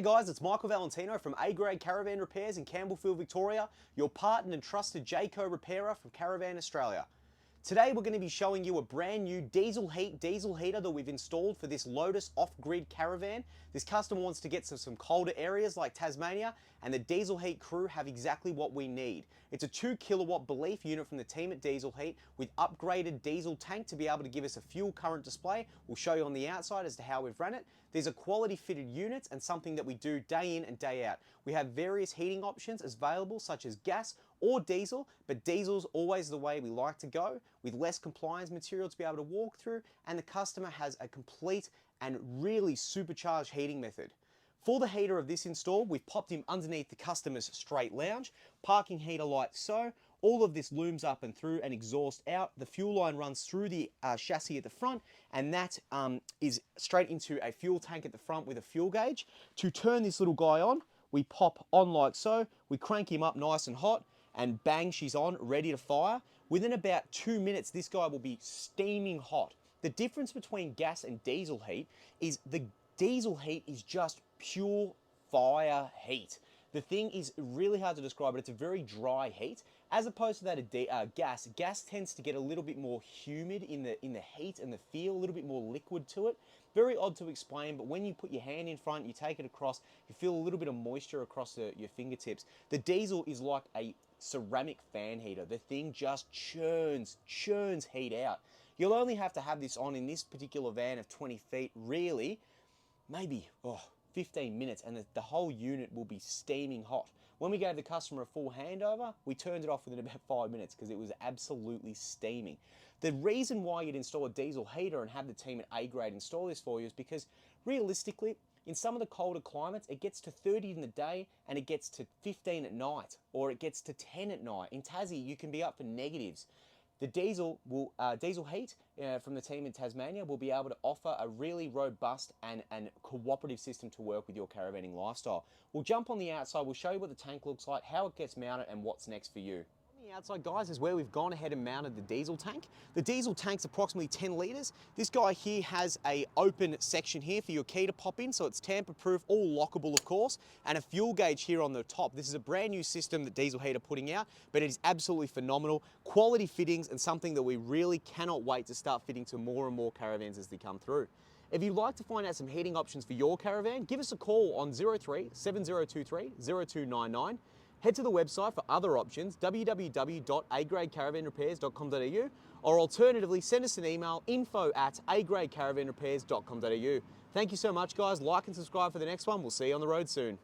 G'day guys, it's Michael Valentino from AGrade Caravan Repairs in Campbellfield, Victoria, your partnered and trusted Jayco repairer from Caravan Australia. Today we're going to be showing you a brand new diesel heater that we've installed for this Lotus off-grid caravan. This customer wants to get to some colder areas like Tasmania, and the diesel heat crew have exactly what we need. It's a 2 kilowatt belief unit from the team at Diesel Heat with upgraded diesel tank to be able to give us a fuel current display. We'll show you on the outside as to how we've run it. There's a quality fitted unit and something that we do day in and day out. We have various heating options available such as gas or diesel, but diesel's always the way we like to go, with less compliance material to be able to walk through, and the customer has a complete and really supercharged heating method. For the heater of this install, we've popped him underneath the customer's straight lounge, parking heater like so. All of this looms up and through and exhaust out. The fuel line runs through the chassis at the front, and that is straight into a fuel tank at the front with a fuel gauge. To turn this little guy on, we pop on like so, we crank him up nice and hot, and bang, she's on, ready to fire. Within about 2 minutes, this guy will be steaming hot. The difference between gas and diesel heat is the diesel heat is just pure fire heat. The thing is really hard to describe, but it's a very dry heat. As opposed to that of gas, gas tends to get a little bit more humid in the heat and the feel, a little bit more liquid to it. Very odd to explain, but when you put your hand in front, you take it across, you feel a little bit of moisture across your fingertips. The diesel is like a ceramic fan heater. The thing just churns heat out. You'll only have to have this on in this particular van of 20 feet, really, maybe 15 minutes, and the whole unit will be steaming hot. When we gave the customer a full handover, we turned it off within about 5 minutes because it was absolutely steaming. The reason why you'd install a diesel heater and have the team at AGrade install this for you is because realistically, in some of the colder climates, it gets to 30 in the day and it gets to 15 at night, or it gets to 10 at night. In Tassie, you can be up for negatives. The diesel heat from the team in Tasmania will be able to offer a really robust and cooperative system to work with your caravanning lifestyle. We'll jump on the outside, we'll show you what the tank looks like, how it gets mounted, and what's next for you. On the outside, guys, is where we've gone ahead and mounted the diesel tank. The diesel tank's approximately 10 litres. This guy here has a open section here for your key to pop in, so it's tamper-proof, all lockable of course, and a fuel gauge here on the top. This is a brand new system that Diesel Heat are putting out, but it is absolutely phenomenal. Quality fittings and something that we really cannot wait to start fitting to more and more caravans as they come through. If you'd like to find out some heating options for your caravan, give us a call on 03 7023 0299. Head to the website for other options, www.agradecaravanrepairs.com.au, or alternatively, send us an email, info@agradecaravanrepairs.com.au. Thank you so much, guys. Like and subscribe for the next one. We'll see you on the road soon.